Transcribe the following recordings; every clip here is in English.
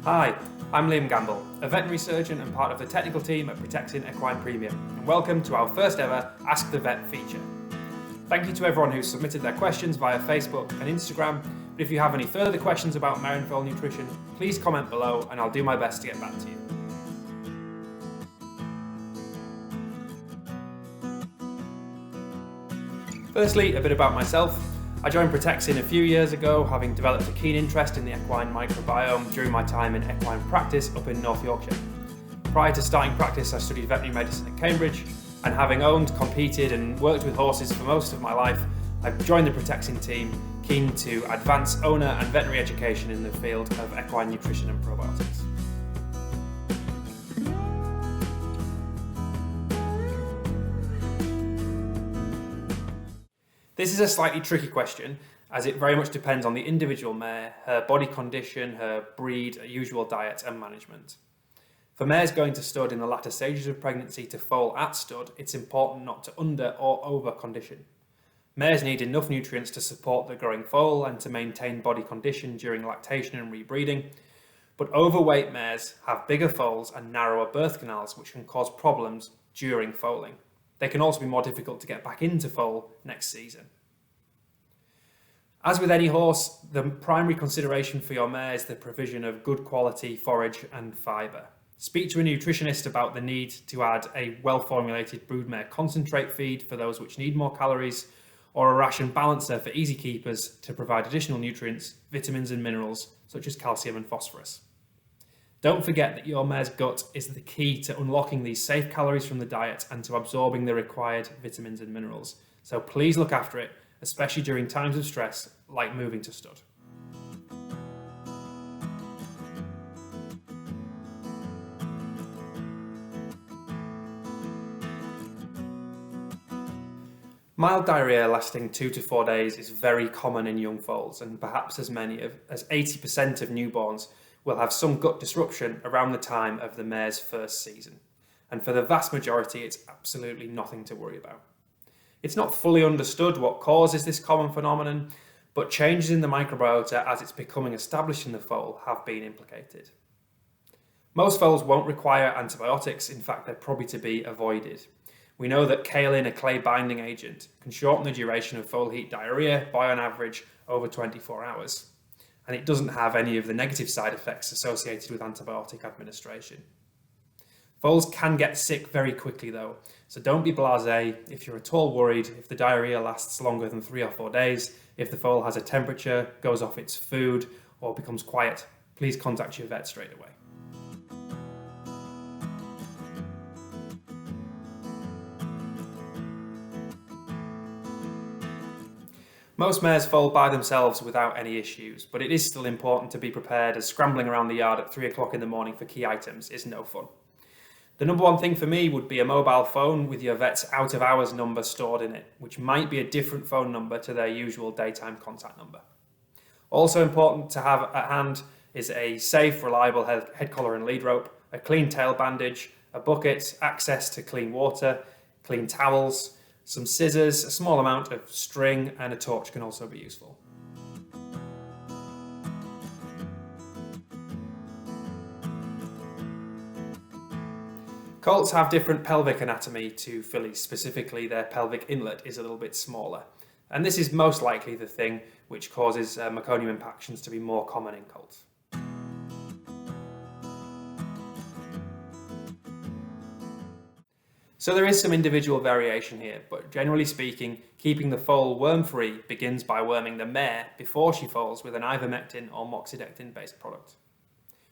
Hi, I'm Liam Gamble, a veterinary surgeon and part of the technical team at Protexin Equine Premium, and welcome to our first ever Ask the Vet feature. Thank you to everyone who submitted their questions via Facebook and Instagram, but if you have any further questions about mare and foal nutrition, please comment below and I'll do my best to get back to you. Firstly, a bit about myself. I joined Protexin a few years ago, having developed a keen interest in the equine microbiome during my time in equine practice up in North Yorkshire. Prior to starting practice, I studied veterinary medicine at Cambridge, and having owned, competed and worked with horses for most of my life, I joined the Protexin team, keen to advance owner and veterinary education in the field of equine nutrition and probiotics. This is a slightly tricky question, as it very much depends on the individual mare, her body condition, her breed, usual diet and management. For mares going to stud in the latter stages of pregnancy to foal at stud, it's important not to under or over condition. Mares need enough nutrients to support the growing foal and to maintain body condition during lactation and rebreeding, but overweight mares have bigger foals and narrower birth canals, which can cause problems during foaling. They can also be more difficult to get back into foal next season. As with any horse, the primary consideration for your mare is the provision of good quality forage and fibre. Speak to a nutritionist about the need to add a well-formulated broodmare concentrate feed for those which need more calories, or a ration balancer for easy keepers to provide additional nutrients, vitamins and minerals such as calcium and phosphorus. Don't forget that your mare's gut is the key to unlocking these safe calories from the diet and to absorbing the required vitamins and minerals. So please look after it, especially during times of stress like moving to stud. Mild diarrhea lasting 2 to 4 days is very common in young foals, and perhaps as many as 80% of newborns will have some gut disruption around the time of the mare's first season. And for the vast majority, it's absolutely nothing to worry about. It's not fully understood what causes this common phenomenon, but changes in the microbiota as it's becoming established in the foal have been implicated. Most foals won't require antibiotics, in fact they're probably to be avoided. We know that kaolin, a clay binding agent, can shorten the duration of foal heat diarrhea by on average over 24 hours. And it doesn't have any of the negative side effects associated with antibiotic administration. Foals can get sick very quickly though, so don't be blasé if you're at all worried if the diarrhea lasts longer than 3 or 4 days, if the foal has a temperature, goes off its food, or becomes quiet. Please contact your vet straight away. Most mares foal by themselves without any issues, but it is still important to be prepared, as scrambling around the yard at 3 o'clock in the morning for key items is no fun. The number one thing for me would be a mobile phone with your vet's out of hours number stored in it, which might be a different phone number to their usual daytime contact number. Also important to have at hand is a safe, reliable head collar and lead rope, a clean tail bandage, a bucket, access to clean water, clean towels, some scissors, a small amount of string, and a torch can also be useful. Colts have different pelvic anatomy to fillies, specifically their pelvic inlet is a little bit smaller. And this is most likely the thing which causes meconium impactions to be more common in colts. So there is some individual variation here, but generally speaking, keeping the foal worm-free begins by worming the mare before she foals with an ivermectin or moxidectin-based product.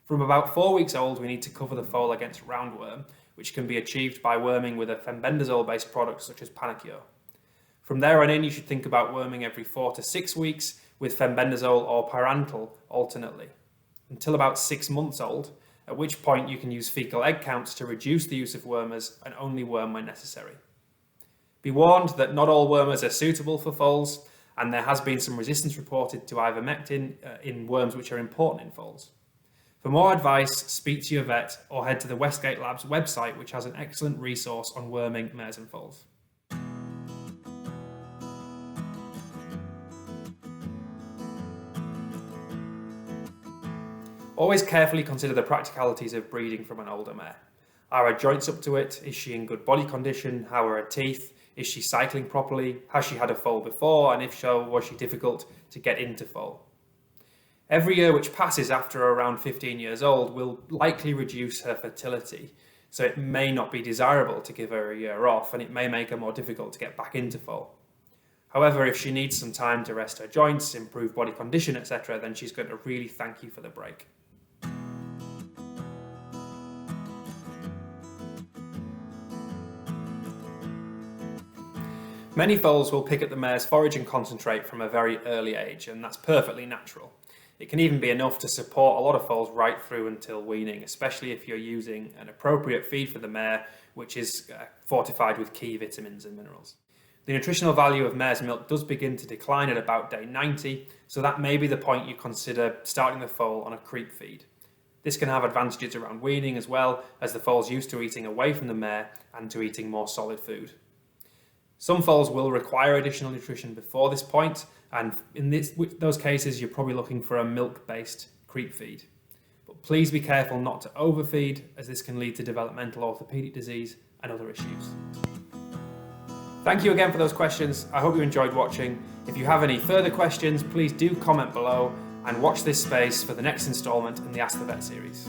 From about 4 weeks old, we need to cover the foal against roundworm, which can be achieved by worming with a fenbendazole-based product such as Panacure. From there on in, you should think about worming every 4 to 6 weeks with fenbendazole or pyrantel alternately, until about 6 months old, at which point you can use fecal egg counts to reduce the use of wormers and only worm when necessary. Be warned that not all wormers are suitable for foals, and there has been some resistance reported to ivermectin in worms which are important in foals. For more advice, speak to your vet or head to the Westgate Labs website, which has an excellent resource on worming mares and foals. Always carefully consider the practicalities of breeding from an older mare. Are her joints up to it? Is she in good body condition? How are her teeth? Is she cycling properly? Has she had a foal before? And if so, was she difficult to get into foal? Every year which passes after around 15 years old will likely reduce her fertility, so it may not be desirable to give her a year off, and it may make her more difficult to get back into foal. However, if she needs some time to rest her joints, improve body condition, etc., then she's going to really thank you for the break. Many foals will pick at the mare's forage and concentrate from a very early age, and that's perfectly natural. It can even be enough to support a lot of foals right through until weaning, especially if you're using an appropriate feed for the mare, which is fortified with key vitamins and minerals. The nutritional value of mare's milk does begin to decline at about day 90, so that may be the point you consider starting the foal on a creep feed. This can have advantages around weaning as well, as the foal's used to eating away from the mare and to eating more solid food. Some foals will require additional nutrition before this point, and in those cases you're probably looking for a milk-based creep feed. But please be careful not to overfeed, as this can lead to developmental orthopedic disease and other issues. Thank you again for those questions. I hope you enjoyed watching. If you have any further questions, please do comment below and watch this space for the next instalment in the Ask the Vet series.